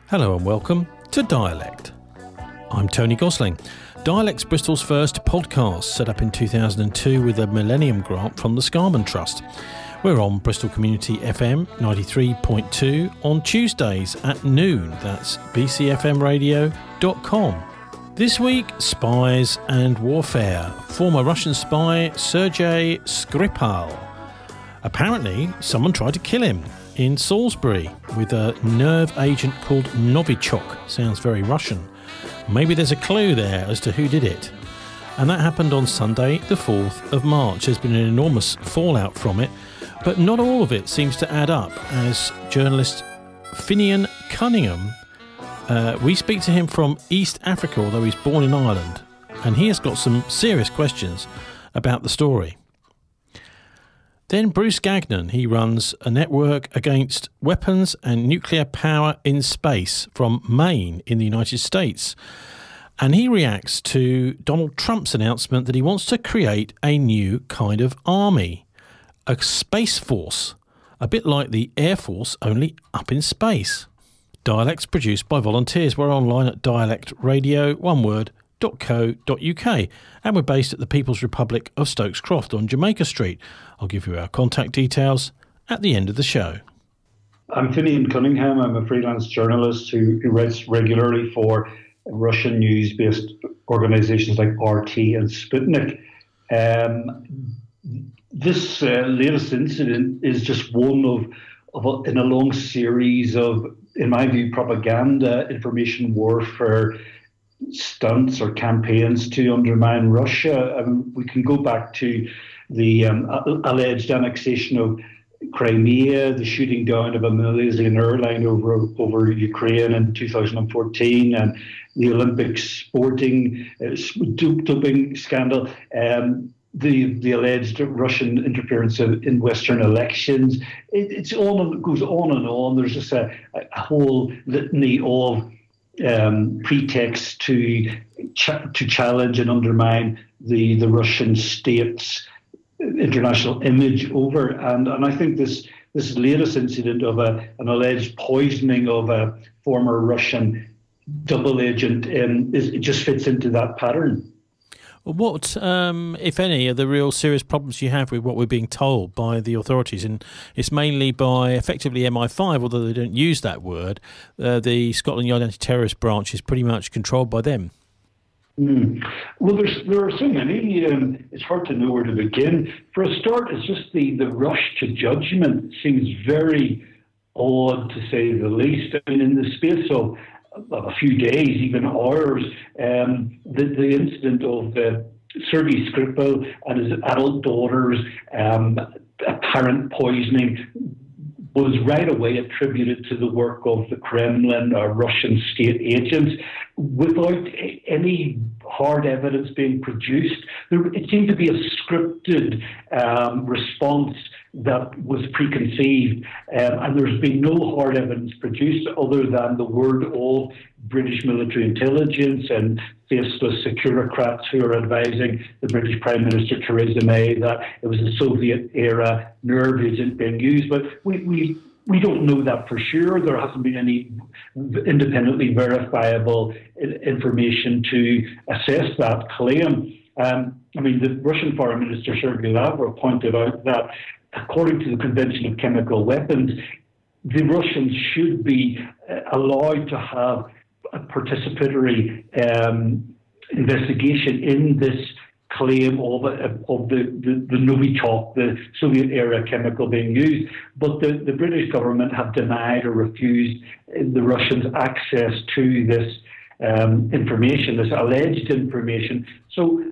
Hello and welcome to Dialect. I'm Tony Gosling. Dialect's Bristol's first podcast, set up in 2002 with a Millennium Grant from the Scarman Trust. We're on Bristol Community FM 93.2 on Tuesdays at noon. That's bcfmradio.com. This week, spies and warfare. Former Russian spy Sergei Skripal. Apparently, someone tried to kill him in Salisbury with a nerve agent called Novichok. Sounds very Russian. Maybe there's a clue there as to who did it. And that happened on Sunday, the 4th of March. There's been an enormous fallout from it, but not all of it seems to add up, as journalist Finian Cunningham, we speak to him from East Africa, although he's born in Ireland, and he has got some serious questions about the story. Then Bruce Gagnon, he runs a network against weapons and nuclear power in space from Maine in the United States. And he reacts to Donald Trump's announcement that he wants to create a new kind of army, a space force, a bit like the Air Force, only up in space. Dialect's produced by volunteers. We're online at dialectradio.co.uk, and we're based at the People's Republic of Stokes Croft on Jamaica Street. I'll give you our contact details at the end of the show. I'm Finian Cunningham. I'm a freelance journalist who writes regularly for Russian news-based organisations like RT and Sputnik. This latest incident is just one in a long series of, in my view, propaganda, information warfare stunts or campaigns to undermine Russia. We can go back to the alleged annexation of Crimea, the shooting down of a Malaysian airline over Ukraine in 2014, and the Olympic sporting doping scandal, the alleged Russian interference in Western elections. It goes on and on. There's just a whole litany of pretexts to challenge and undermine the Russian state's international image over. And I think this latest incident of an alleged poisoning of a former Russian double agent it just fits into that pattern. What, if any, are the real serious problems you have with what we're being told by the authorities? And it's mainly by effectively MI5, although they don't use that word. The Scotland Yard anti-terrorist branch is pretty much controlled by them. Well, there are so many. It's hard to know where to begin. For a start, it's just the rush to judgment seems very odd, to say the least. I mean, in the space of a few days, even hours, the incident of Sergei Skripal and his adult daughter's apparent poisoning was right away attributed to the work of the Kremlin or Russian state agents without any hard evidence being produced. It seemed to be a scripted response that was preconceived, and there's been no hard evidence produced other than the word of British military intelligence and faceless securocrats who are advising the British Prime Minister Theresa May that it was a Soviet-era nerve agent being used. But we don't know that for sure. There hasn't been any independently verifiable information to assess that claim. I mean, the Russian Foreign Minister Sergei Lavrov pointed out that according to the Convention of Chemical Weapons, the Russians should be allowed to have a participatory investigation in this claim of the Novichok, the Soviet-era chemical being used. But the British government have denied or refused the Russians access to this information, this alleged information. So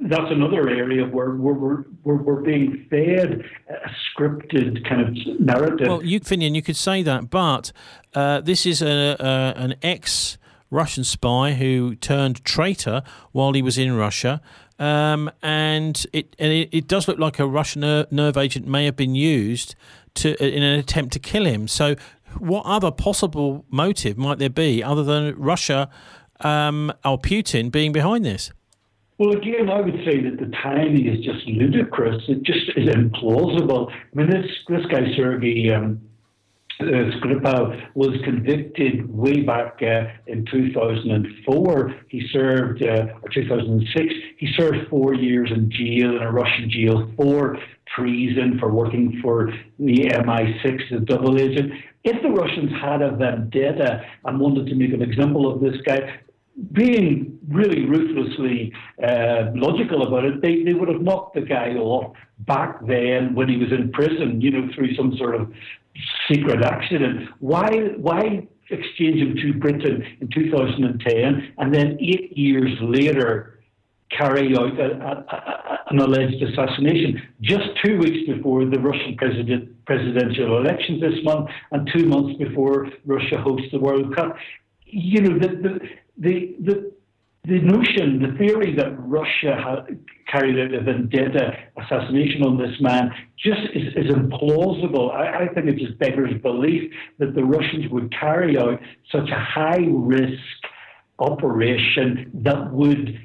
that's another area where we're being fed a scripted kind of narrative. Well, Finian, you could say that, but this is an ex-Russian spy who turned traitor while he was in Russia, and it does look like a Russian nerve agent may have been used in an attempt to kill him. So what other possible motive might there be other than Russia or Putin being behind this? Well, again, I would say that the timing is just ludicrous. It just is implausible. I mean, this guy, Sergei Skripal was convicted way back in 2004. He served, or 2006, he served 4 years in jail, in a Russian jail, for treason, for working for the MI6, the double agent. If the Russians had a vendetta and wanted to make an example of this guy, being really ruthlessly logical about it, they would have knocked the guy off back then when he was in prison, through some sort of secret accident. Why exchange him to Britain in 2010 and then 8 years later carry out an alleged assassination just 2 weeks before the Russian presidential elections this month and 2 months before Russia hosts the World Cup? The notion, the theory that Russia carried out a vendetta assassination on this man just is implausible. I think it just beggars belief that the Russians would carry out such a high-risk operation that would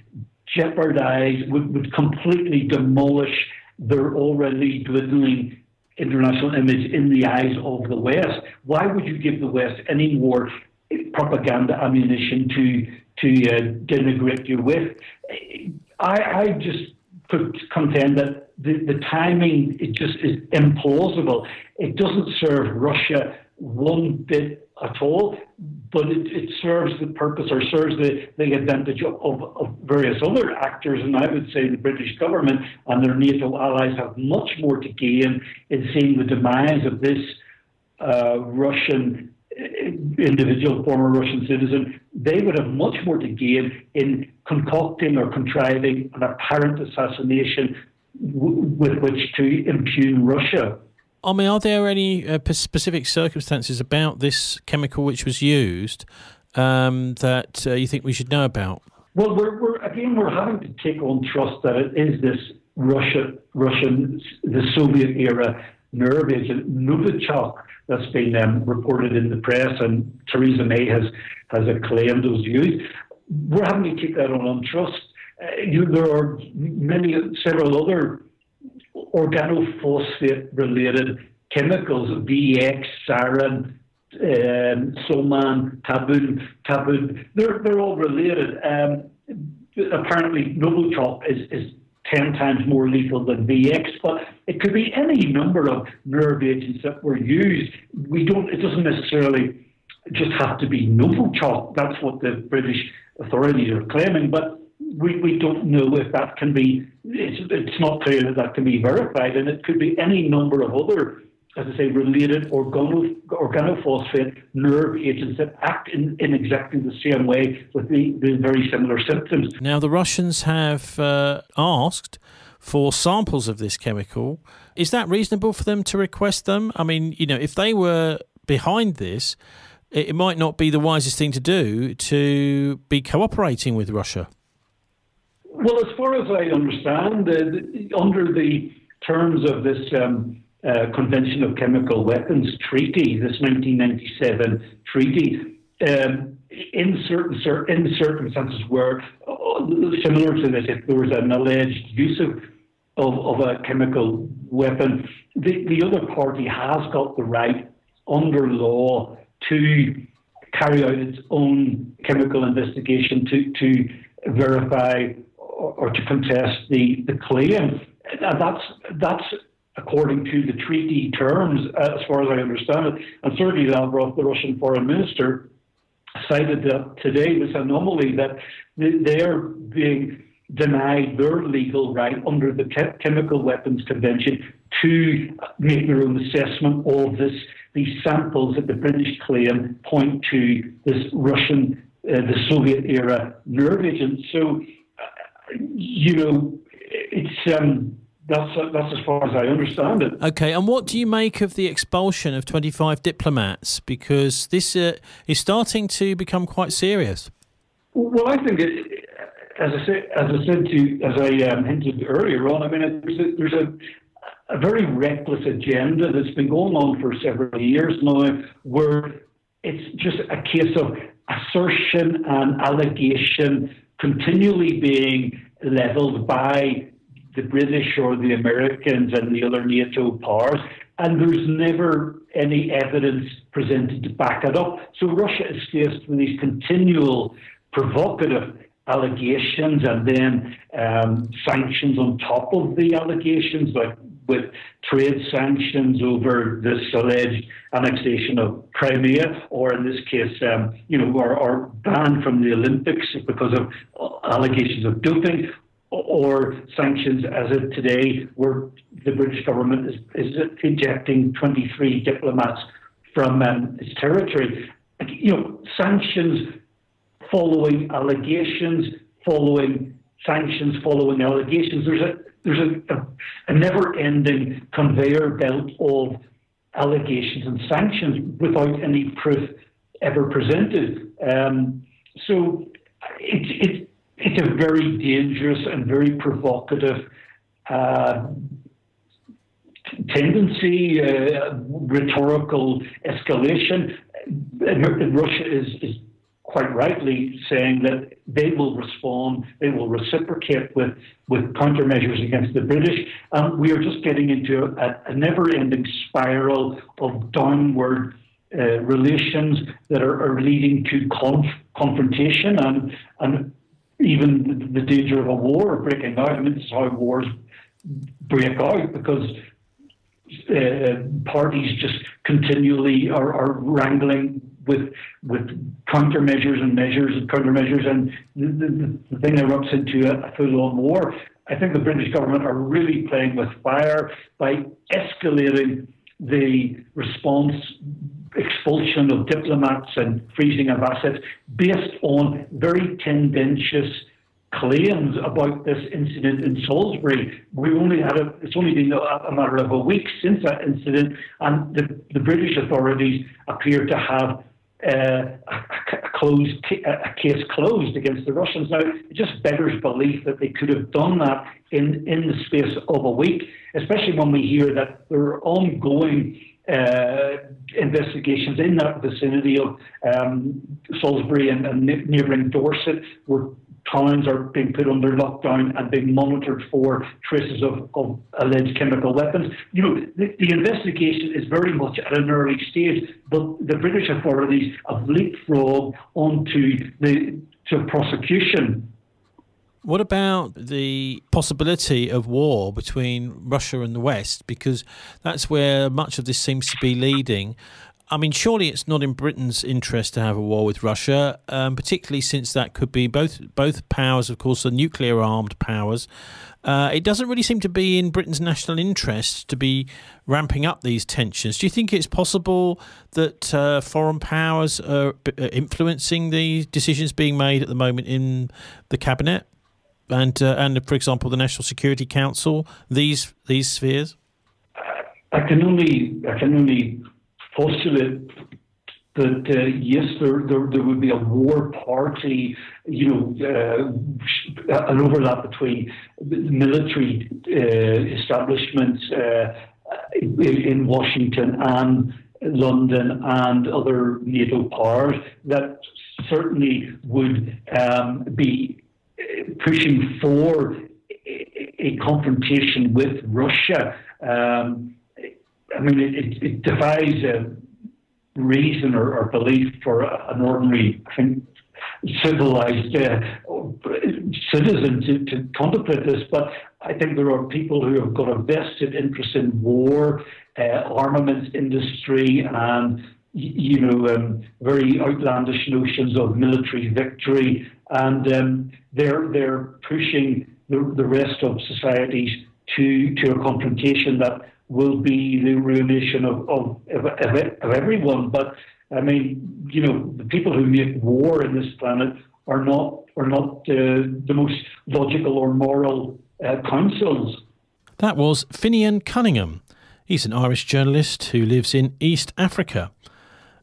jeopardize, would completely demolish their already dwindling international image in the eyes of the West. Why would you give the West any more propaganda ammunition to denigrate you with? I just could contend that the timing, it just is implausible. It doesn't serve Russia one bit at all, but it serves the purpose, or serves the advantage of various other actors, and I would say the British government and their NATO allies have much more to gain in seeing the demise of this Russian individual, former Russian citizen. They would have much more to gain in concocting or contriving an apparent assassination with which to impugn Russia. I mean, are there any specific circumstances about this chemical which was used that you think we should know about? Well, we're having to take on trust that it is this the Soviet era nerve agent Novichok that's been reported in the press, and Theresa May has acclaimed was used. We're having to take that on trust. There are several other organophosphate-related chemicals, VX, sarin, soman, tabun. They're all related. Apparently, Novichok is 10 times more lethal than VX, but it could be any number of nerve agents that were used. It doesn't necessarily just have to be Novichok. That's what the British authorities are claiming, but we don't know if that can be. It's not clear that can be verified, and it could be any number of other, as I say, related organophosphate nerve agents that act in exactly the same way with the very similar symptoms. Now, the Russians have asked for samples of this chemical. Is that reasonable for them to request them? I mean, if they were behind this, it might not be the wisest thing to do to be cooperating with Russia. Well, as far as I understand, under the terms of this Convention of Chemical Weapons Treaty, this 1997 treaty, in certain circumstances where, similar to this, if there was an alleged use of a chemical weapon, the other party has got the right under law to carry out its own chemical investigation to verify or to contest the claim. That's according to the treaty terms, as far as I understand it. And Sergei Lavrov, the Russian foreign minister, cited that today, this anomaly that they are being denied their legal right under the Chemical Weapons Convention to make their own assessment of these samples that the British claim point to this Russian, the Soviet era nerve agent. So, it's that's as far as I understand it. Okay, and what do you make of the expulsion of 25 diplomats? Because this is starting to become quite serious. Well, I think as I hinted earlier on, I mean, there's a very reckless agenda that's been going on for several years now, where it's just a case of assertion and allegation continually being levelled by the British or the Americans and the other NATO powers and there's never any evidence presented to back it up. So Russia is faced with these continual provocative allegations and then sanctions on top of the allegations, like with trade sanctions over this alleged annexation of Crimea, or in this case, are banned from the Olympics because of allegations of doping, or sanctions as of today, where the British government is ejecting 23 diplomats from its territory. Sanctions following allegations, following sanctions, following allegations. There's a never-ending conveyor belt of allegations and sanctions without any proof ever presented. So it's a very dangerous and very provocative tendency, rhetorical escalation. And Russia is quite rightly saying that they will respond, they will reciprocate with countermeasures against the British. We are just getting into a never-ending spiral of downward relations that are leading to confrontation and even the danger of a war breaking out. I mean, this is how wars break out, because parties just continually are wrangling with countermeasures and measures and countermeasures, and the thing erupts into a full-on war. I think the British government are really playing with fire by escalating the response, expulsion of diplomats and freezing of assets based on very tendentious claims about this incident in Salisbury. It's only been a matter of a week since that incident, and the British authorities appear to have a case closed against the Russians. Now, it just beggars belief that they could have done that in the space of a week, especially when we hear that there are ongoing investigations in that vicinity of Salisbury and neighbouring Dorset, where towns are being put under lockdown and being monitored for traces of alleged chemical weapons. The investigation is very much at an early stage, but the British authorities have leapfrogged onto to prosecution. What about the possibility of war between Russia and the West? Because that's where much of this seems to be leading. I mean, surely it's not in Britain's interest to have a war with Russia, particularly since that could be both powers, of course, are nuclear-armed powers. It doesn't really seem to be in Britain's national interest to be ramping up these tensions. Do you think it's possible that foreign powers are influencing the decisions being made at the moment in the cabinet and for example, the National Security Council? These spheres. I can only postulate that yes, there would be a war party, an overlap between military establishments in Washington and London and other NATO powers that certainly would be pushing for a confrontation with Russia. I mean, it defies reason or belief for an ordinary, I think, civilized citizen to contemplate this. But I think there are people who have got a vested interest in war, armaments industry, and very outlandish notions of military victory, and they're pushing the rest of societies to a confrontation that will be the ruination of everyone. But I mean, the people who make war in this planet are not the most logical or moral councils. That was Finian Cunningham. He's an Irish journalist who lives in East Africa,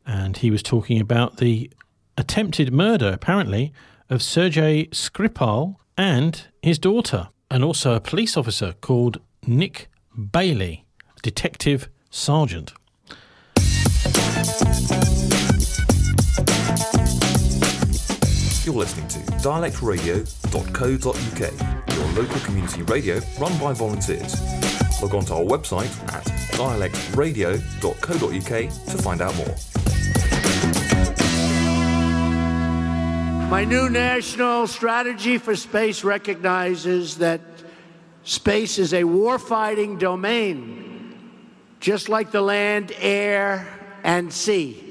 and he was talking about the attempted murder, apparently, of Sergei Skripal and his daughter, and also a police officer called Nick Bailey, Detective Sergeant. You're listening to dialectradio.co.uk, your local community radio run by volunteers. Log on to our website at dialectradio.co.uk to find out more. My new national strategy for space recognizes that space is a warfighting domain, just like the land, air, and sea.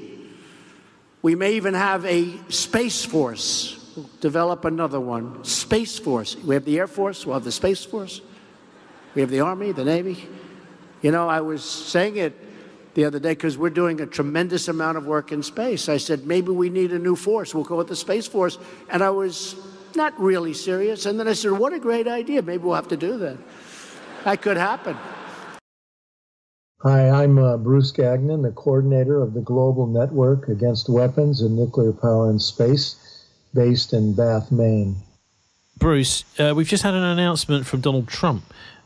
We may even have a space force. We'll develop another one, Space Force. We have the Air Force, we'll have the Space Force. We have the Army, the Navy. You know, I was saying it the other day because we're doing a tremendous amount of work in space. I said, maybe we need a new force. We'll call it the Space Force. And I was not really serious. And then I said, what a great idea. Maybe we'll have to do that. That could happen. Hi, I'm Bruce Gagnon, the coordinator of the Global Network Against Weapons and Nuclear Power in Space, based in Bath, Maine. Bruce, we've just had an announcement from Donald Trump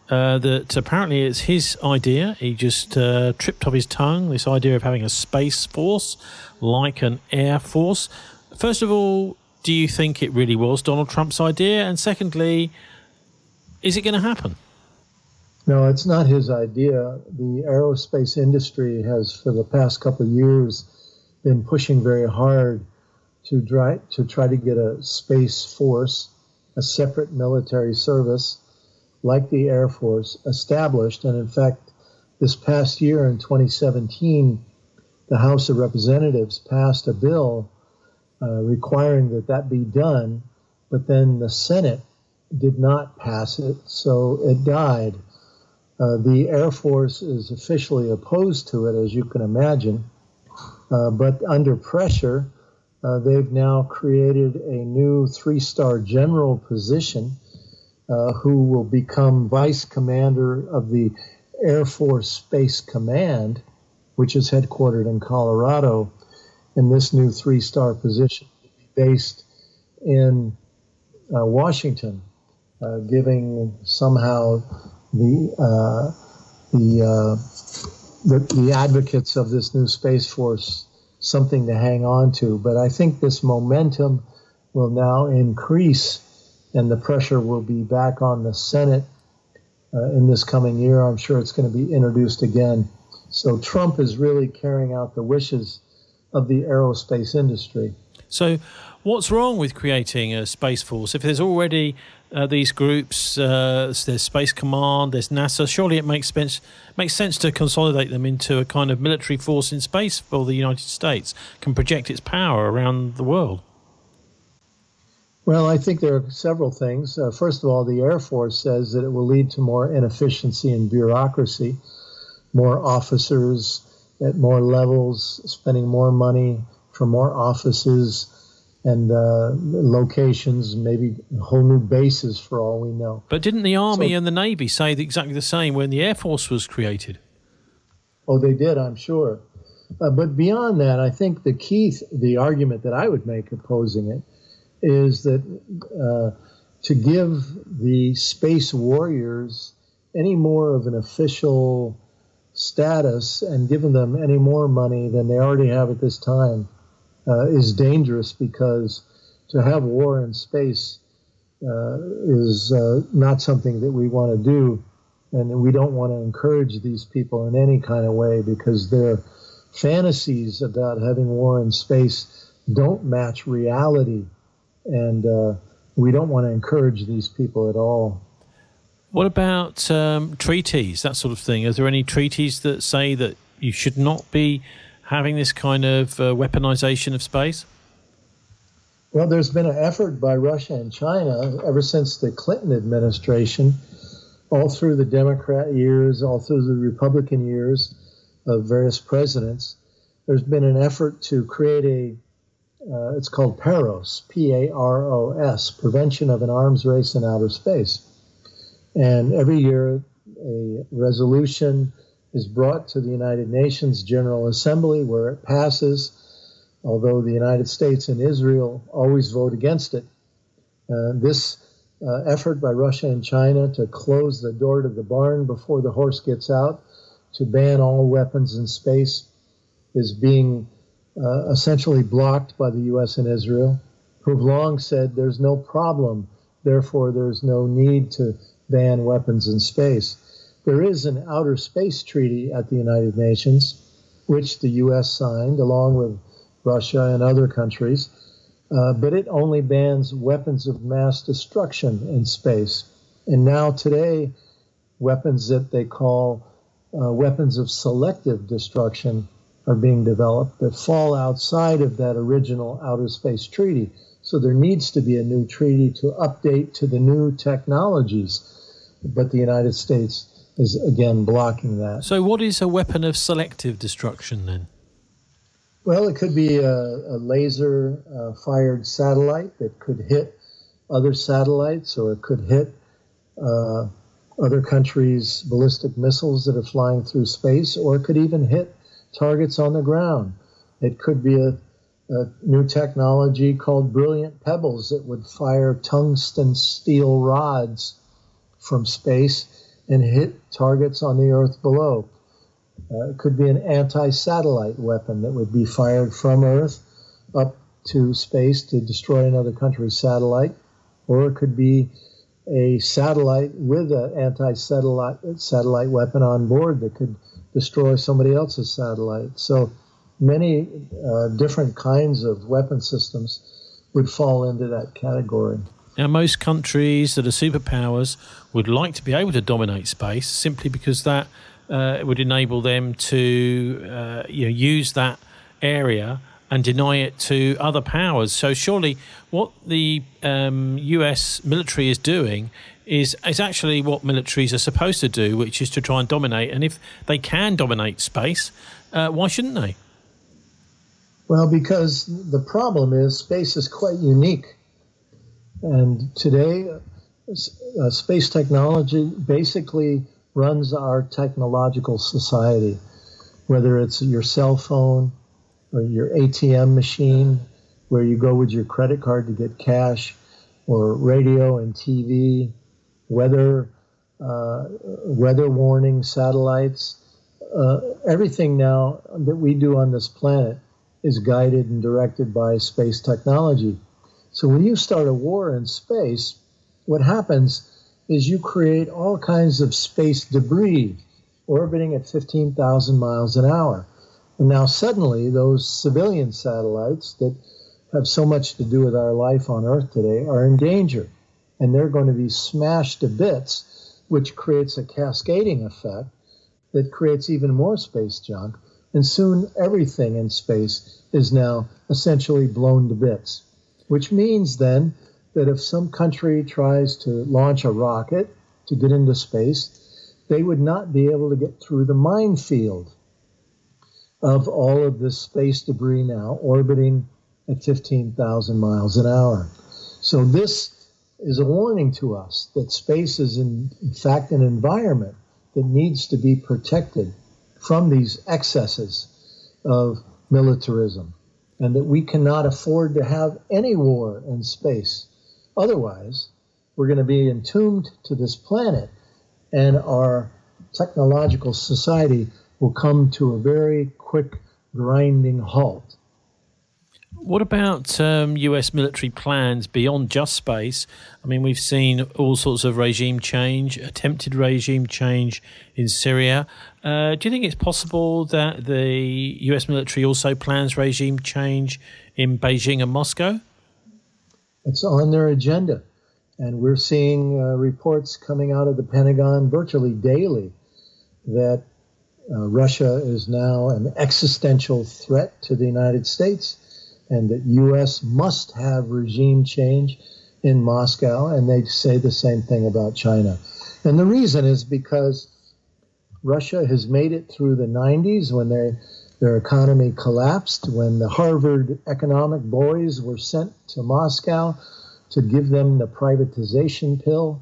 that apparently it's his idea. He just tripped off his tongue, this idea of having a space force like an air force. First of all, do you think it really was Donald Trump's idea? And secondly, is it going to happen? No, it's not his idea. The aerospace industry has, for the past couple of years, been pushing very hard to try to get a space force, a separate military service, like the Air Force, established. And in fact, this past year in 2017, the House of Representatives passed a bill requiring that be done, but then the Senate did not pass it, so it died. The Air Force is officially opposed to it, as you can imagine, but under pressure, they've now created a new 3-star general position who will become vice commander of the Air Force Space Command, which is headquartered in Colorado. And this new 3-star position will be based in Washington, giving somehow the advocates of this new Space Force something to hang on to. But I think this momentum will now increase, and the pressure will be back on the Senate in this coming year. I'm sure it's going to be introduced again. So Trump is really carrying out the wishes of the aerospace industry. So what's wrong with creating a Space Force? If there's already these groups, there's Space Command, there's NASA, surely it makes sense to consolidate them into a kind of military force in space for the United States, can project its power around the world. Well, I think there are several things. First of all, the Air Force says that it will lead to more inefficiency and bureaucracy, more officers at more levels, spending more money for more offices and locations, maybe whole new bases for all we know. But didn't the Army and the Navy say exactly the same when the Air Force was created? Oh, they did, I'm sure. But beyond that, I think the argument that I would make opposing it is that to give the space warriors any more of an official status and giving them any more money than they already have at this time is dangerous, because to have war in space is not something that we want to do, and we don't want to encourage these people in any kind of way, because their fantasies about having war in space don't match reality, and we don't want to encourage these people at all. What about treaties, that sort of thing? Are there any treaties that say that you should not be having this kind of weaponization of space? Well, there's been an effort by Russia and China ever since the Clinton administration, all through the Democrat years, all through the Republican years of various presidents. There's been an effort to create it's called PAROS, P-A-R-O-S, Prevention of an Arms Race in Outer Space. And every year a resolution is brought to the United Nations General Assembly, where it passes, although the United States and Israel always vote against it. This effort by Russia and China to close the door to the barn before the horse gets out, to ban all weapons in space, is being essentially blocked by the U.S. and Israel, who've long said there's no problem, therefore there's no need to ban weapons in space. There is an outer space treaty at the United Nations, which the U.S. signed along with Russia and other countries, but it only bans weapons of mass destruction in space. And now today, weapons that they call weapons of selective destruction are being developed that fall outside of that original outer space treaty. So there needs to be a new treaty to update to the new technologies, but the United States is again blocking that. So what is a weapon of selective destruction then? Well, it could be a laser fired satellite that could hit other satellites, or it could hit other countries' ballistic missiles that are flying through space, or it could even hit targets on the ground. It could be a new technology called brilliant pebbles that would fire tungsten steel rods from space and hit targets on the Earth below. It could be an anti-satellite weapon that would be fired from Earth up to space to destroy another country's satellite, or it could be a satellite with an anti-satellite weapon on board that could destroy somebody else's satellite. So many different kinds of weapon systems would fall into that category. Now, most countries that are superpowers would like to be able to dominate space simply because that would enable them to use that area and deny it to other powers. So surely what the US military is doing is actually what militaries are supposed to do, which is to try and dominate. And if they can dominate space, why shouldn't they? Well, because the problem is space is quite unique. And today, space technology basically runs our technological society, whether it's your cell phone or your ATM machine, where you go with your credit card to get cash, or radio and TV, weather warning satellites. Everything now that we do on this planet is guided and directed by space technology. So when you start a war in space, what happens is you create all kinds of space debris orbiting at 15,000 miles an hour. And now suddenly those civilian satellites that have so much to do with our life on Earth today are in danger. And they're going to be smashed to bits, which creates a cascading effect that creates even more space junk. And soon everything in space is now essentially blown to bits, which means then that if some country tries to launch a rocket to get into space, they would not be able to get through the minefield of all of this space debris now orbiting at 15,000 miles an hour. So this is a warning to us that space is in fact an environment that needs to be protected from these excesses of militarism, and that we cannot afford to have any war in space. Otherwise, we're going to be entombed to this planet, and our technological society will come to a very quick, grinding halt. What about US military plans beyond just space? I mean, we've seen all sorts of regime change, attempted regime change in Syria. Do you think it's possible that the US military also plans regime change in Beijing and Moscow? It's on their agenda. And we're seeing reports coming out of the Pentagon virtually daily that Russia is now an existential threat to the United States, and that U.S. must have regime change in Moscow, and they say the same thing about China. And the reason is because Russia has made it through the 90s when their economy collapsed, when the Harvard economic boys were sent to Moscow to give them the privatization pill,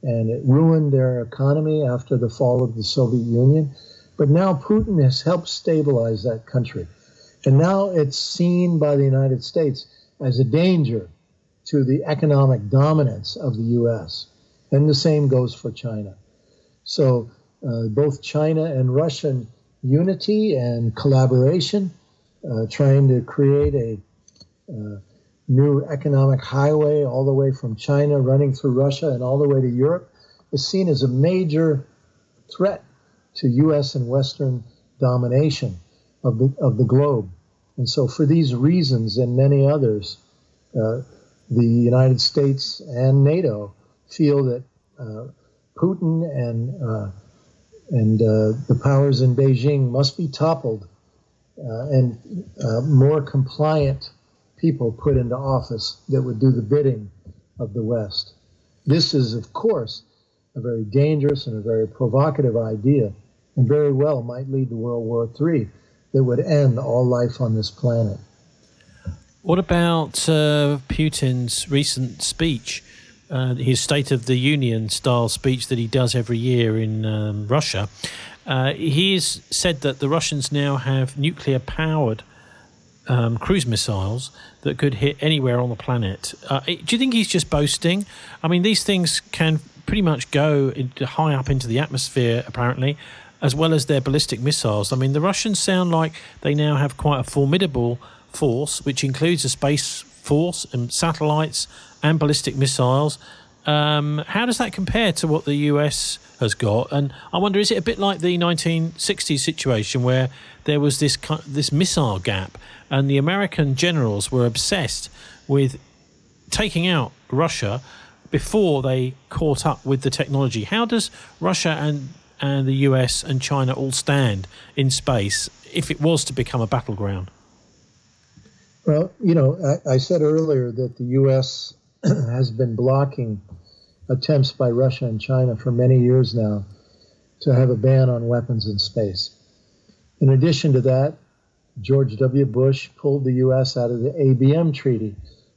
and it ruined their economy after the fall of the Soviet Union. But now Putin has helped stabilize that country. And now it's seen by the United States as a danger to the economic dominance of the U.S. And the same goes for China. So both China and Russian unity and collaboration, trying to create a new economic highway all the way from China running through Russia and all the way to Europe, is seen as a major threat to U.S. and Western domination of the globe. And so for these reasons and many others, the United States and NATO feel that Putin and the powers in Beijing must be toppled and more compliant people put into office that would do the bidding of the West. This is, of course, a very dangerous and a very provocative idea, and very well might lead to World War III that would end all life on this planet. What about Putin's recent speech, his State of the Union style speech that he does every year in Russia? He has said that the Russians now have nuclear-powered cruise missiles that could hit anywhere on the planet. Do you think he's just boasting? I mean, these things can pretty much go high up into the atmosphere, apparently, as well as their ballistic missiles. I mean, the Russians sound like they now have quite a formidable force, which includes a space force and satellites and ballistic missiles. How does that compare to what the US has got? And I wonder, is it a bit like the 1960s situation where there was this missile gap and the American generals were obsessed with taking out Russia before they caught up with the technology? How does Russia and the US and China all stand in space if it was to become a battleground? Well, you know, I said earlier that the U.S. has been blocking attempts by Russia and China for many years now to have a ban on weapons in space. In addition to that, George W. Bush pulled the U.S. out of the ABM treaty,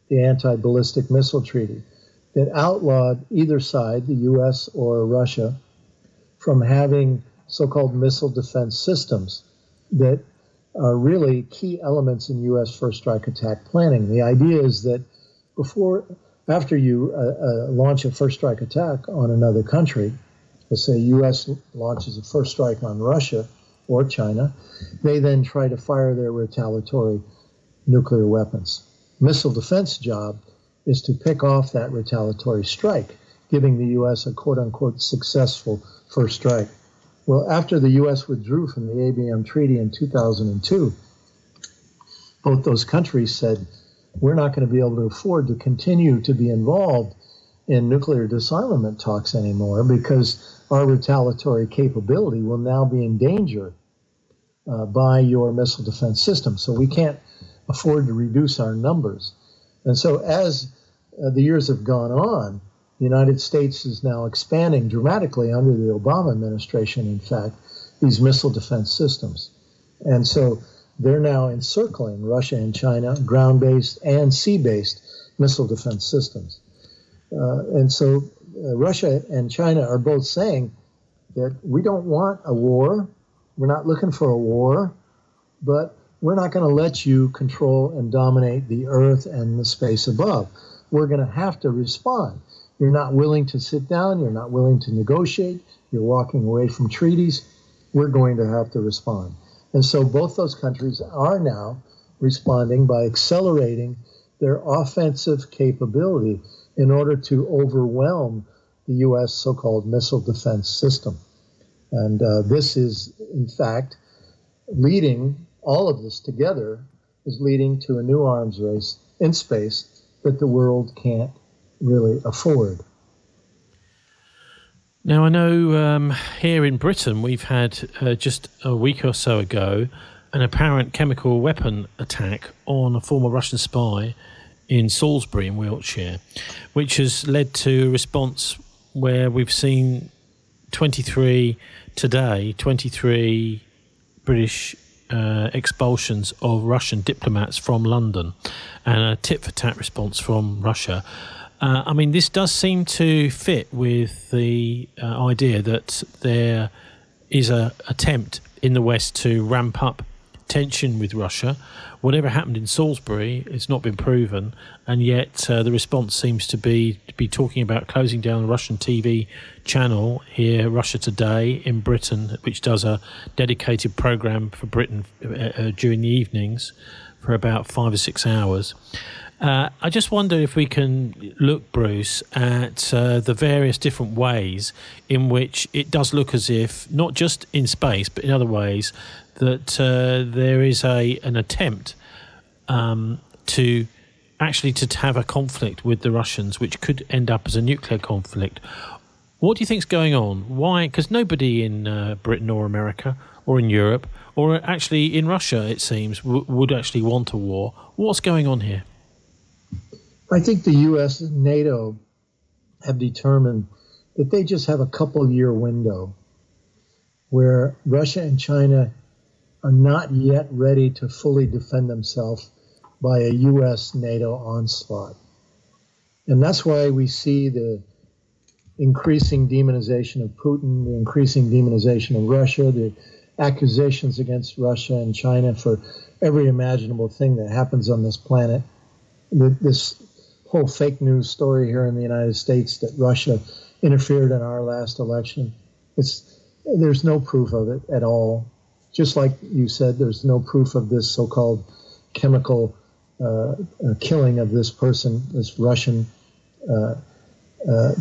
the anti-ballistic missile treaty, that outlawed either side, the U.S. or Russia, from having so-called missile defense systems that are really key elements in U.S. first strike attack planning. The idea is that after you launch a first strike attack on another country, let's say U.S. launches a first strike on Russia or China, they then try to fire their retaliatory nuclear weapons. Missile defense job is to pick off that retaliatory strike, giving the U.S. a quote-unquote successful first strike. Well, after the U.S. withdrew from the ABM Treaty in 2002, both those countries said, we're not going to be able to afford to continue to be involved in nuclear disarmament talks anymore because our retaliatory capability will now be in danger by your missile defense system. So we can't afford to reduce our numbers. And so as the years have gone on, the United States is now expanding dramatically under the Obama administration, in fact, these missile defense systems. And so they're now encircling Russia and China, ground-based and sea-based missile defense systems. And so Russia and China are both saying that we don't want a war, we're not looking for a war, but we're not going to let you control and dominate the Earth and the space above. We're going to have to respond. You're not willing to sit down. You're not willing to negotiate. You're walking away from treaties. We're going to have to respond. And so both those countries are now responding by accelerating their offensive capability in order to overwhelm the U.S. so-called missile defense system. And this is, in fact, leading, all of this together is leading to a new arms race in space that the world can't really afford. Now, I know here in Britain we've had just a week or so ago an apparent chemical weapon attack on a former Russian spy in Salisbury in Wiltshire, which has led to a response where we've seen 23 British expulsions of Russian diplomats from London and a tit-for-tat response from Russia. I mean, this does seem to fit with the idea that there is an attempt in the West to ramp up tension with Russia. Whatever happened in Salisbury, it's not been proven, and yet the response seems to be talking about closing down the Russian TV channel here, Russia Today, in Britain, which does a dedicated programme for Britain during the evenings for about 5 or 6 hours. I just wonder if we can look, Bruce, at the various different ways in which it does look as if, not just in space, but in other ways, that there is an attempt to have a conflict with the Russians, which could end up as a nuclear conflict. What do you think's going on? Why? Because nobody in Britain or America or in Europe or actually in Russia, it seems, would actually want a war. What's going on here? I think the U.S. and NATO have determined that they just have a couple-year window where Russia and China are not yet ready to fully defend themselves by a U.S.-NATO onslaught. And that's why we see the increasing demonization of Putin, the increasing demonization of Russia, the accusations against Russia and China for every imaginable thing that happens on this planet. This whole fake news story here in the United States that Russia interfered in our last election, there's no proof of it at all. Just like you said, there's no proof of this so-called chemical killing of this person, this Russian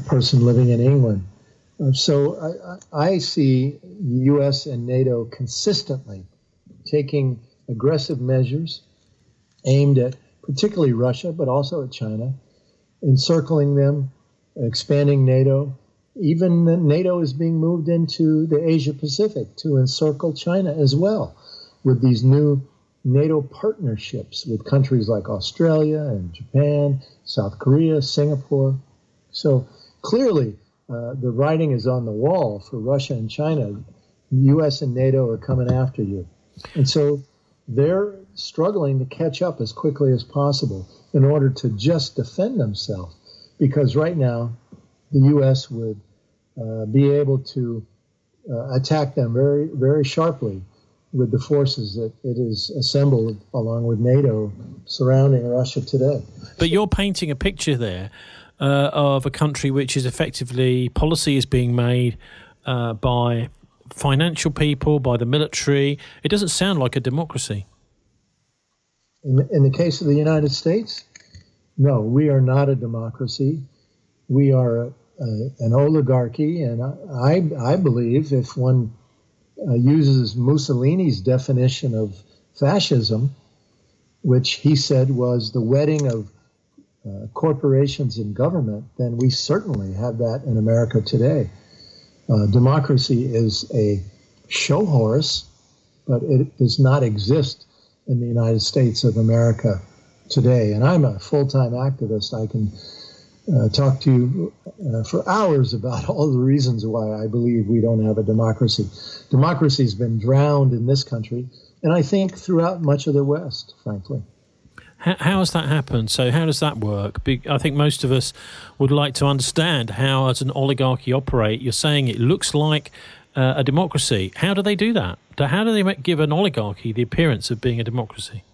person living in England. So I see the U.S. and NATO consistently taking aggressive measures aimed at particularly Russia, but also at China, encircling them, expanding NATO. Even NATO is being moved into the Asia-Pacific to encircle China as well, with these new NATO partnerships with countries like Australia and Japan, South Korea, Singapore. So clearly, the writing is on the wall for Russia and China. The U.S. and NATO are coming after you. And so they're struggling to catch up as quickly as possible in order to just defend themselves. Because right now, the U.S. would be able to attack them very, very sharply with the forces that it is assembled along with NATO surrounding Russia today. But you're painting a picture there of a country which is effectively, policy is being made by financial people, by the military. It doesn't sound like a democracy. In the case of the United States, no, we are not a democracy. We are an oligarchy, and I believe if one uses Mussolini's definition of fascism, which he said was the wedding of corporations and government, then we certainly have that in America today. Democracy is a show horse, but it does not exist in the United States of America today. And I'm a full-time activist. I can talk to you for hours about all the reasons why I believe we don't have a democracy. Democracy's been drowned in this country, and I think throughout much of the West, frankly. How has that happened? So how does that work? I think most of us would like to understand how, as an oligarchy, operate. You're saying it looks like a democracy. How do they do that? How do they give an oligarchy the appearance of being a democracy?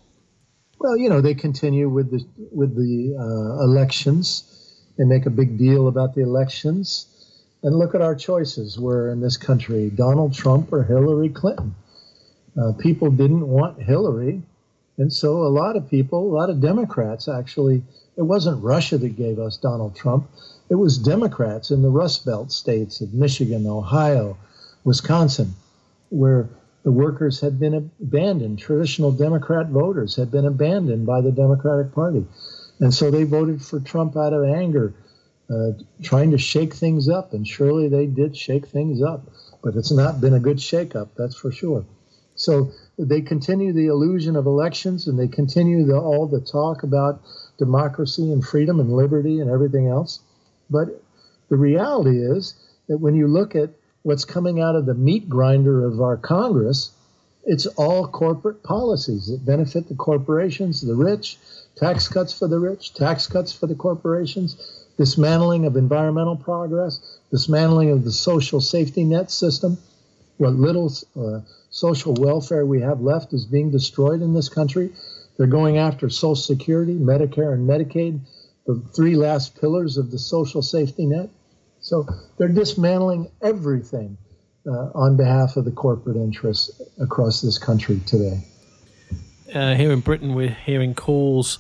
Well, you know, they continue with the elections. They make a big deal about the elections. And look at our choices. We're in this country, Donald Trump or Hillary Clinton. People didn't want Hillary. And so a lot of people, a lot of Democrats actually, it wasn't Russia that gave us Donald Trump. It was Democrats in the Rust Belt states of Michigan, Ohio, Wisconsin, where the workers had been abandoned. Traditional Democrat voters had been abandoned by the Democratic Party. And so they voted for Trump out of anger, trying to shake things up. And surely they did shake things up. But it's not been a good shakeup, that's for sure. So they continue the illusion of elections, and they continue all the talk about democracy and freedom and liberty and everything else. But the reality is that when you look at what's coming out of the meat grinder of our Congress, it's all corporate policies that benefit the corporations, the rich, tax cuts for the rich, tax cuts for the corporations, dismantling of environmental progress, dismantling of the social safety net system. What little social welfare we have left is being destroyed in this country. They're going after Social Security, Medicare, and Medicaid, the three last pillars of the social safety net. So they're dismantling everything on behalf of the corporate interests across this country today. Here in Britain, we're hearing calls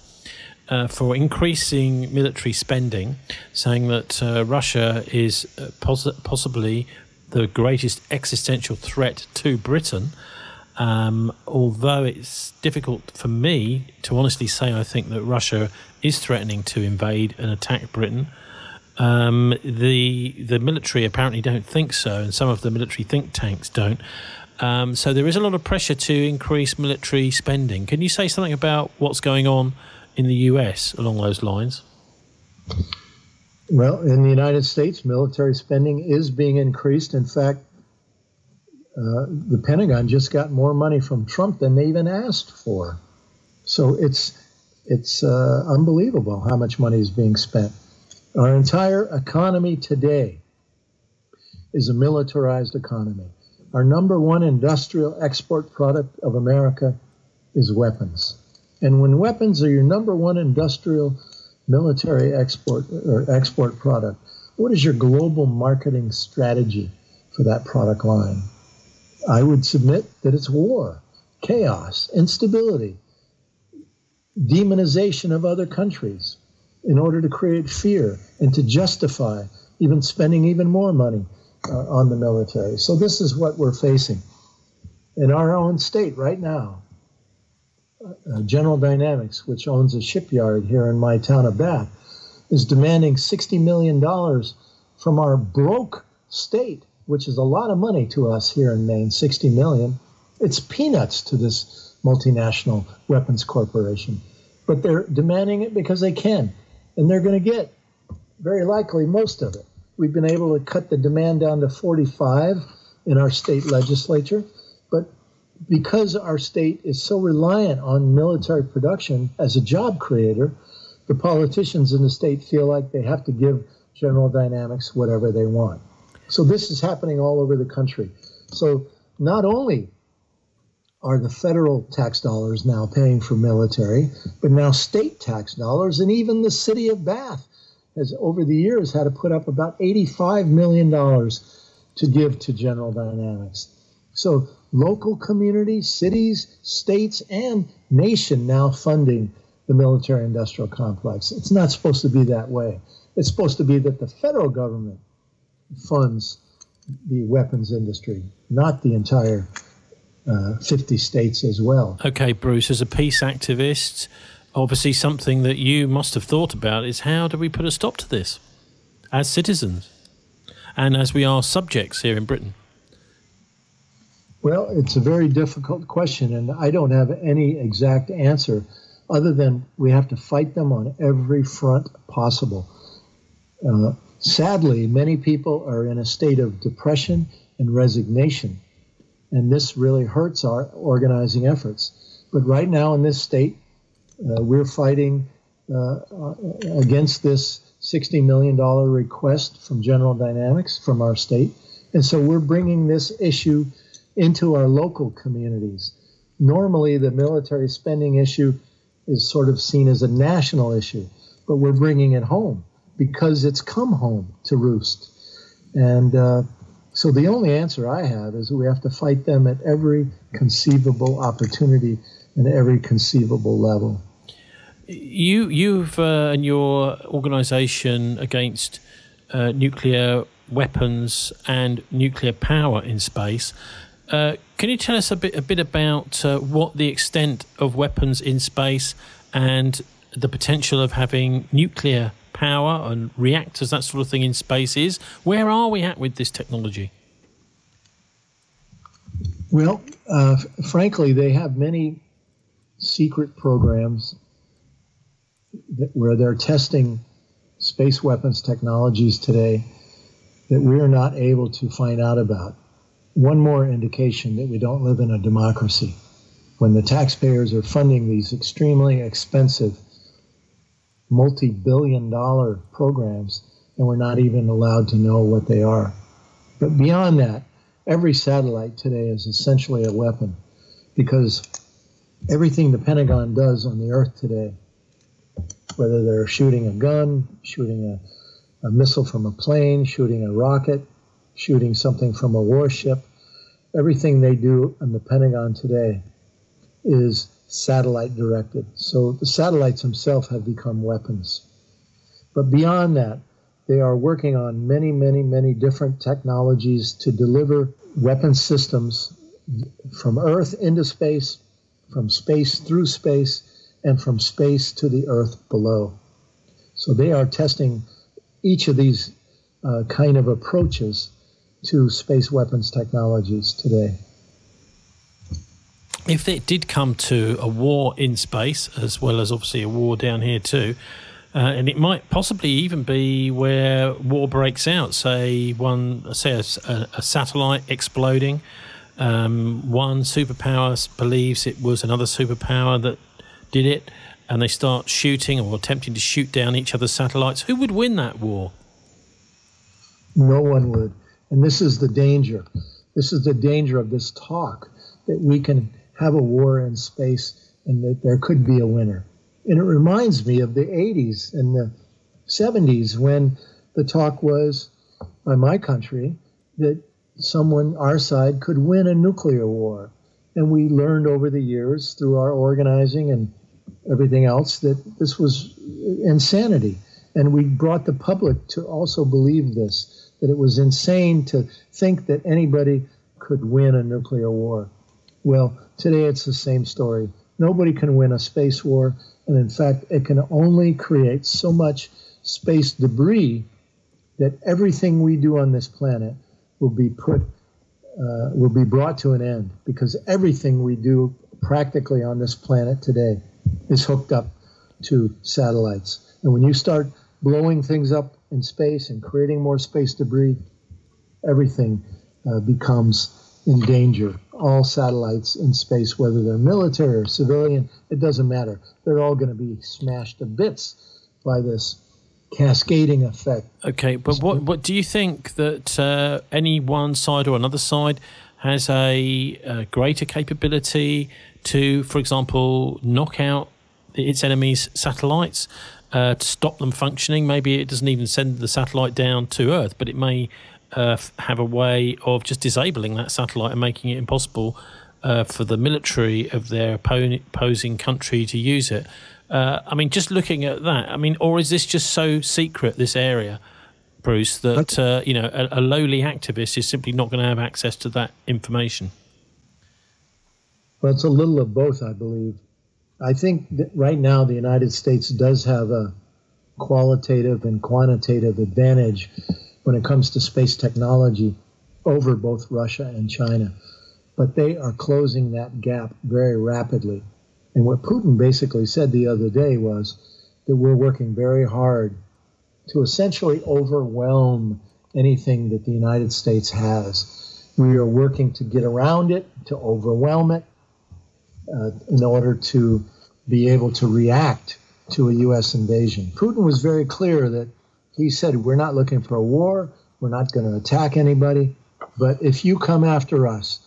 for increasing military spending, saying that Russia is possibly the greatest existential threat to Britain. Although it's difficult for me to honestly say I think that Russia is threatening to invade and attack Britain. The military apparently don't think so, and some of the military think tanks don't. So there is a lot of pressure to increase military spending. Can you say something about what's going on in the US along those lines? Well, in the United States, military spending is being increased. In fact, the Pentagon just got more money from Trump than they even asked for. So it's unbelievable how much money is being spent. Our entire economy today is a militarized economy. Our number one industrial export product of America is weapons. And when weapons are your number one industrial military export product, what is your global marketing strategy for that product line? I would submit that it's war, chaos, instability, demonization of other countries in order to create fear and to justify even spending even more money on the military. So this is what we're facing. In our own state right now, General Dynamics, which owns a shipyard here in my town of Bath, is demanding $60 million from our broke state, which is a lot of money to us here in Maine, $60 million. It's peanuts to this multinational weapons corporation. But they're demanding it because they can. And they're going to get, very likely, most of it. We've been able to cut the demand down to 45 in our state legislature. But because our state is so reliant on military production as a job creator, the politicians in the state feel like they have to give General Dynamics whatever they want. So this is happening all over the country. So not only are the federal tax dollars now paying for military, but now state tax dollars, and even the city of Bath has over the years had to put up about $85 million to give to General Dynamics. So local communities, cities, states, and nation now funding the military-industrial complex. It's not supposed to be that way. It's supposed to be that the federal government funds the weapons industry, not the entire 50 states as well. Okay, Bruce, as a peace activist, obviously something that you must have thought about is how do we put a stop to this as citizens and as we are subjects here in Britain? Well, it's a very difficult question, and I don't have any exact answer other than we have to fight them on every front possible. Sadly, many people are in a state of depression and resignation, and this really hurts our organizing efforts. But right now in this state, we're fighting against this $60 million request from General Dynamics from our state, and so we're bringing this issue into our local communities. Normally, the military spending issue is sort of seen as a national issue, but we're bringing it home because it's come home to roost. And so the only answer I have is we have to fight them at every conceivable opportunity and every conceivable level. You've and your organization against nuclear weapons and nuclear power in space. Can you tell us a bit about what the extent of weapons in space and the potential of having nuclear power and reactors, that sort of thing in space is? Where are we at with this technology? Well, frankly, they have many secret programs where they're testing space weapons technologies today that we're not able to find out about. One more indication that we don't live in a democracy when the taxpayers are funding these extremely expensive multi-billion-dollar programs and we're not even allowed to know what they are. But beyond that, every satellite today is essentially a weapon because everything the Pentagon does on the Earth today, whether they're shooting a gun, shooting a missile from a plane, shooting a rocket, shooting something from a warship, everything they do in the Pentagon today is satellite directed. So the satellites themselves have become weapons. But beyond that, they are working on many, many, many different technologies to deliver weapon systems from Earth into space, from space through space, and from space to the Earth below. So they are testing each of these kind of approaches to space weapons technologies today. If it did come to a war in space, as well as obviously a war down here too, and it might possibly even be where war breaks out, say a satellite exploding, one superpower believes it was another superpower that did it, and they start shooting or attempting to shoot down each other's satellites. Who would win that war? No one would. And this is the danger. This is the danger of this talk, that we can have a war in space and that there could be a winner. And it reminds me of the 80s and the 70s when the talk was by my country that someone, our side, could win a nuclear war. And we learned over the years through our organizing and everything else that this was insanity. And we brought the public to also believe this, that it was insane to think that anybody could win a nuclear war. Well, today it's the same story. Nobody can win a space war, and in fact, it can only create so much space debris that everything we do on this planet will be brought to an end, because everything we do practically on this planet today is hooked up to satellites. And when you start blowing things up in space and creating more space debris, everything becomes in danger. All satellites in space, whether they're military or civilian, it doesn't matter. They're all going to be smashed to bits by this cascading effect. Okay, but what do you think that any one side or another side has a greater capability to, for example, knock out its enemies' satellites, to stop them functioning? Maybe it doesn't even send the satellite down to Earth, but it may have a way of just disabling that satellite and making it impossible for the military of their opposing country to use it. I mean, just looking at that, I mean, or is this just so secret, this area, Bruce, that a lowly activist is simply not going to have access to that information? Well, it's a little of both, I believe. I think that right now the United States does have a qualitative and quantitative advantage when it comes to space technology over both Russia and China. But they are closing that gap very rapidly. And what Putin basically said the other day was that we're working very hard to essentially overwhelm anything that the United States has. We are working to get around it, to overwhelm it, in order to be able to react to a U.S. invasion. Putin was very clear that he said, we're not looking for a war, we're not going to attack anybody, but if you come after us,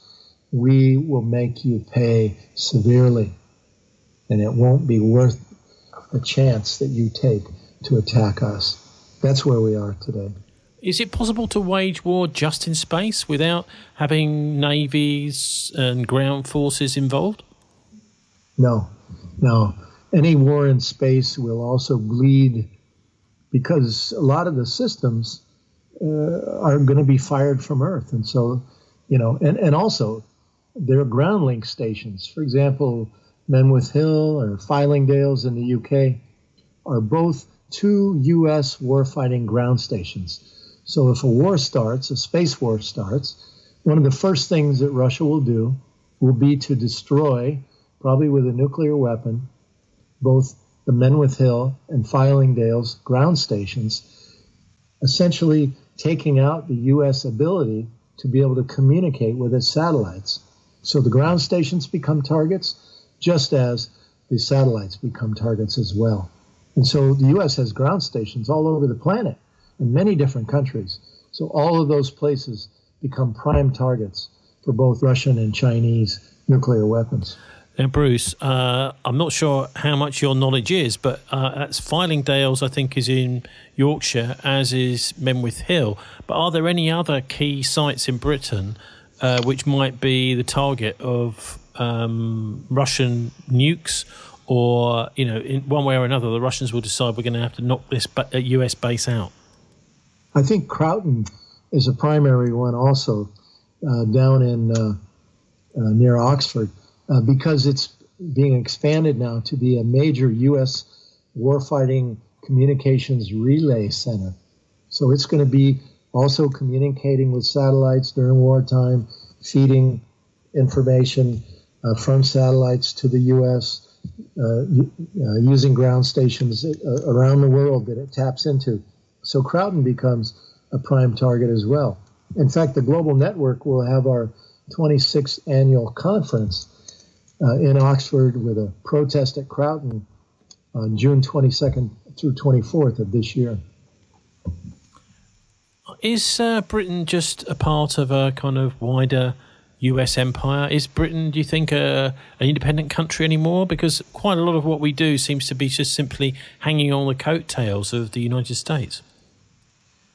we will make you pay severely, and it won't be worth the chance that you take to attack us. That's where we are today. Is it possible to wage war just in space without having navies and ground forces involved? No. Any war in space will also bleed, because a lot of the systems are going to be fired from Earth. And so, and also there are ground link stations. For example, Menwith Hill or Fylingdales in the UK are both two U.S. warfighting ground stations. So if a war starts, a space war starts, one of the first things that Russia will do will be to destroy, probably with a nuclear weapon, both the Menwith Hill and Fylingdales ground stations, essentially taking out the U.S. ability to be able to communicate with its satellites. So the ground stations become targets, just as the satellites become targets as well. And so the U.S. has ground stations all over the planet in many different countries. So all of those places become prime targets for both Russian and Chinese nuclear weapons. Now, Bruce, I'm not sure how much your knowledge is, but that's Fylingdales, I think, is in Yorkshire, as is Menwith Hill. But are there any other key sites in Britain which might be the target of Russian nukes, or in one way or another, the Russians will decide we're going to have to knock this US base out? I think Croton is a primary one also, down in near Oxford, because it's being expanded now to be a major U.S. warfighting communications relay center. So it's going to be also communicating with satellites during wartime, feeding information from satellites to the U.S., using ground stations around the world that it taps into. So Croton becomes a prime target as well. In fact, the Global Network will have our 26th annual conference in Oxford with a protest at Croton on June 22nd through 24th of this year. Is Britain just a part of a kind of wider US empire? Is Britain, do you think, an independent country anymore? Because quite a lot of what we do seems to be just simply hanging on the coattails of the United States.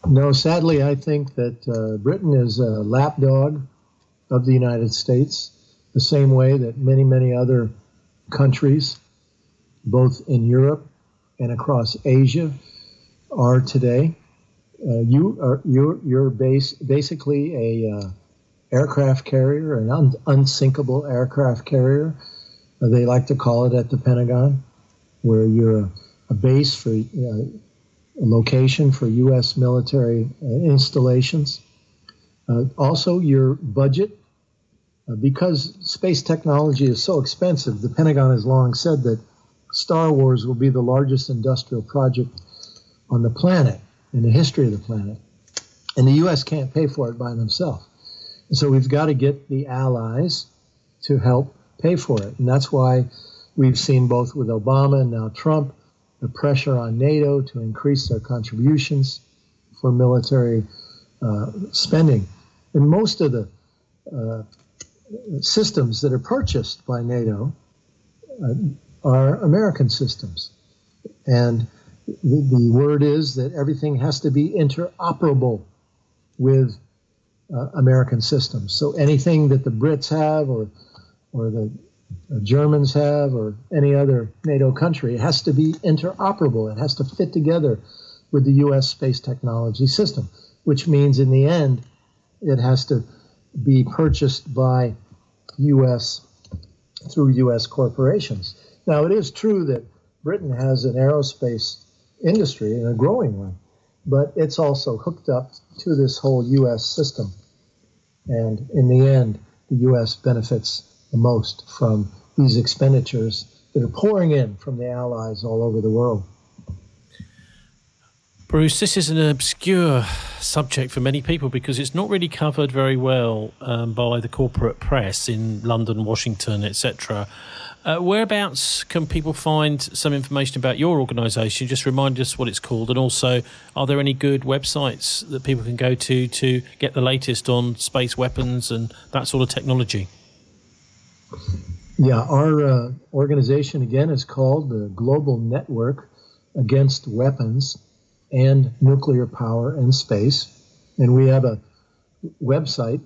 No, sadly, I think that Britain is a lapdog of the United States, the same way that many, many other countries, both in Europe and across Asia, are today. You're basically a aircraft carrier, an unsinkable aircraft carrier. They like to call it at the Pentagon, where you're a base for a location for U.S. military installations. Also, your budget, because space technology is so expensive, the Pentagon has long said that Star Wars will be the largest industrial project on the planet, in the history of the planet. And the U.S. can't pay for it by themselves. And so we've got to get the allies to help pay for it. And that's why we've seen both with Obama and now Trump, the pressure on NATO to increase their contributions for military spending. And most of the systems that are purchased by NATO are American systems. And the word is that everything has to be interoperable with American systems. So anything that the Brits have or the Germans have or any other NATO country, it has to be interoperable. It has to fit together with the U.S. space technology system, which means in the end, it has to be purchased by U.S. through U.S. corporations. Now, it is true that Britain has an aerospace industry and a growing one, but it's also hooked up to this whole U.S. system. And in the end, the U.S. benefits the most from these expenditures that are pouring in from the allies all over the world. Bruce, this is an obscure subject for many people because it's not really covered very well by the corporate press in London, Washington, etc. Whereabouts can people find some information about your organisation? Just remind us what it's called, and also, are there any good websites that people can go to get the latest on space weapons and that sort of technology? Yeah, our organization, again, is called the Global Network Against Weapons and Nuclear Power in Space. And we have a website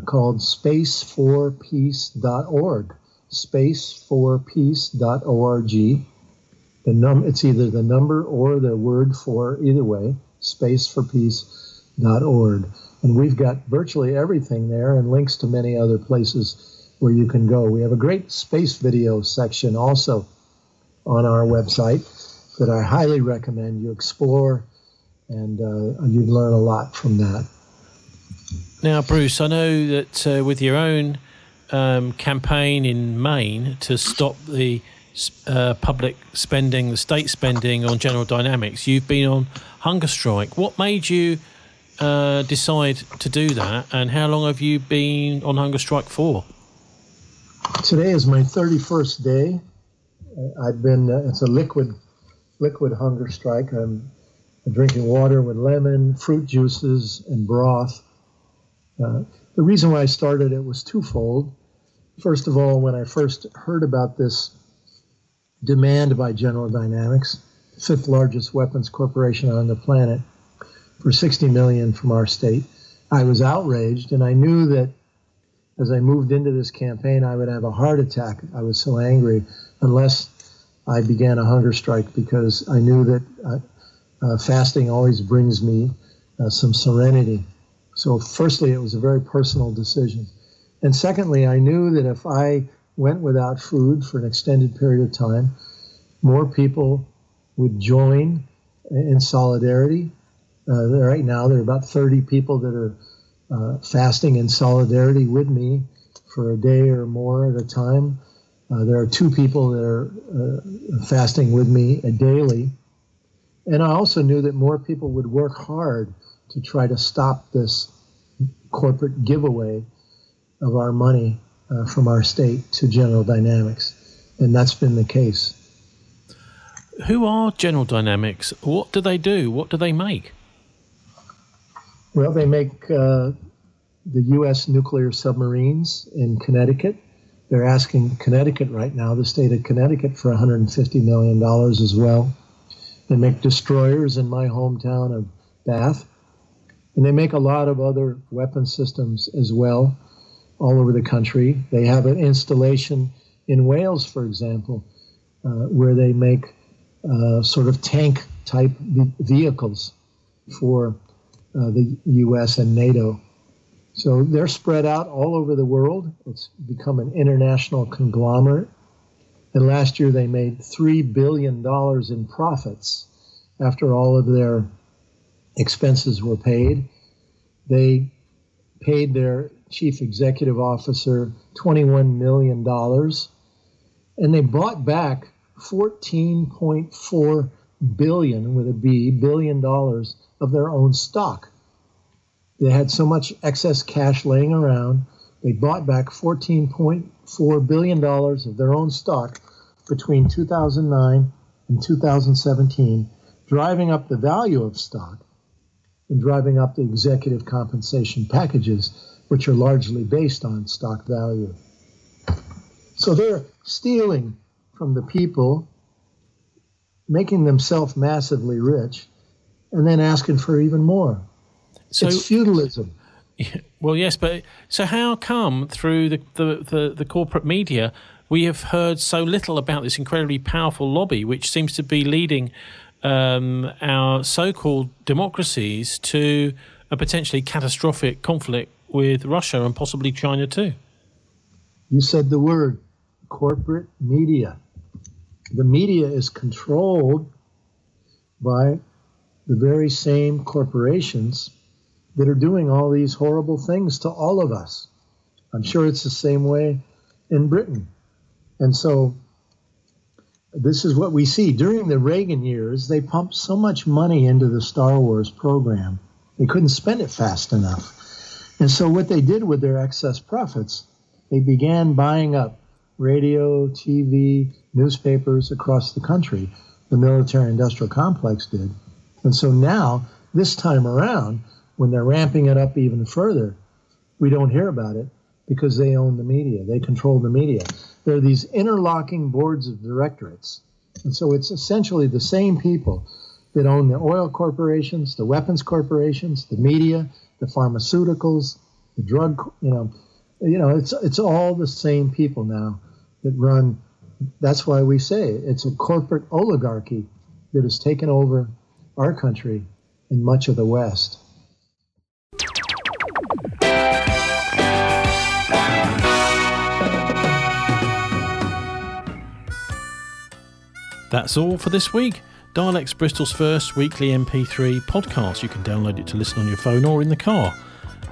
called spaceforpeace.org, spaceforpeace.org. It's either the number or the word for, either way, spaceforpeace.org. And we've got virtually everything there and links to many other places where you can go. We have a great space video section also on our website that I highly recommend you explore, and you'd learn a lot from that. Now, Bruce, I know that with your own campaign in Maine to stop the public spending, the state spending on General Dynamics, you've been on hunger strike. What made you decide to do that, and how long have you been on hunger strike for? Today is my 31st day. I've been, it's a liquid hunger strike. I'm drinking water with lemon, fruit juices, and broth. The reason why I started it was twofold. First of all, when I first heard about this demand by General Dynamics, fifth largest weapons corporation on the planet, for $60 million from our state, I was outraged, and I knew that as I moved into this campaign, I would have a heart attack. I was so angry, unless I began a hunger strike, because I knew that fasting always brings me some serenity. So firstly, it was a very personal decision. And secondly, I knew that if I went without food for an extended period of time, more people would join in solidarity. Right now, there are about 30 people that are fasting in solidarity with me for a day or more at a time. There are 2 people that are fasting with me daily. And I also knew that more people would work hard to try to stop this corporate giveaway of our money from our state to General Dynamics. And that's been the case. Who are General Dynamics? What do they do? What do they make? Well, they make the U.S. nuclear submarines in Connecticut. They're asking Connecticut right now, the state of Connecticut, for $150 million as well. They make destroyers in my hometown of Bath. And they make a lot of other weapon systems as well, all over the country. They have an installation in Wales, for example, where they make sort of tank-type vehicles for the U.S. and NATO. So they're spread out all over the world. It's become an international conglomerate. And last year they made $3 billion in profits after all of their expenses were paid. They paid their chief executive officer $21 million, and they bought back $14.4 billion, with a B, billion dollars of their own stock. They had so much excess cash laying around, they bought back $14.4 billion of their own stock between 2009 and 2017, driving up the value of stock and driving up the executive compensation packages, which are largely based on stock value. So they're stealing from the people, making themselves massively rich, and then asking for even more. So, it's feudalism. Well, yes, but so how come through the corporate media we have heard so little about this incredibly powerful lobby, which seems to be leading our so-called democracies to a potentially catastrophic conflict with Russia and possibly China too? You said the word, corporate media. The media is controlled by the very same corporations that are doing all these horrible things to all of us. I'm sure it's the same way in Britain. And so this is what we see. During the Reagan years, they pumped so much money into the Star Wars program, they couldn't spend it fast enough. And so what they did with their excess profits, they began buying up radio, TV, newspapers across the country. The military-industrial complex did. And so now, this time around, when they're ramping it up even further, we don't hear about it because they own the media. They control the media. There are these interlocking boards of directorates. And so it's essentially the same people that own the oil corporations, the weapons corporations, the media, the pharmaceuticals, the drug, it's all the same people now that run. That's why we say it's a corporate oligarchy that has taken over our country and much of the West. That's all for this week. Dialects Bristol's first weekly MP3 podcast. You can download it to listen on your phone or in the car.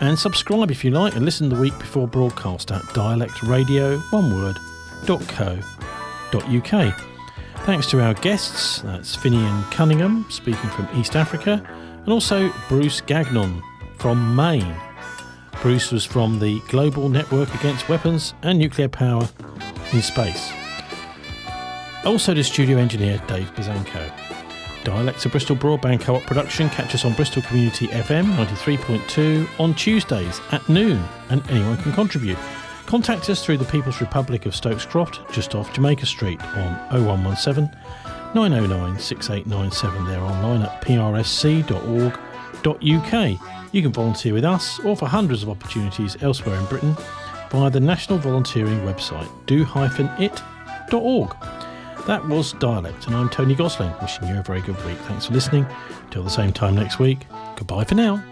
And subscribe if you like, and listen the week before broadcast at dialectradio.co.uk. Thanks to our guests, that's Finian Cunningham, speaking from East Africa, and also Bruce Gagnon from Maine. Bruce was from the Global Network Against Weapons and Nuclear Power in Space. Also to studio engineer Dave Bazanko. Dialects of Bristol Broadband Co-op production. Catch us on Bristol Community FM 93.2 on Tuesdays at noon, and anyone can contribute. Contact us through the People's Republic of Stokes Croft, just off Jamaica Street, on 0117 909 6897. They're online at prsc.org.uk. You can volunteer with us or for hundreds of opportunities elsewhere in Britain via the National Volunteering website, do-it.org. That was Dialect, and I'm Tony Gosling, wishing you a very good week. Thanks for listening. Till the same time next week, goodbye for now.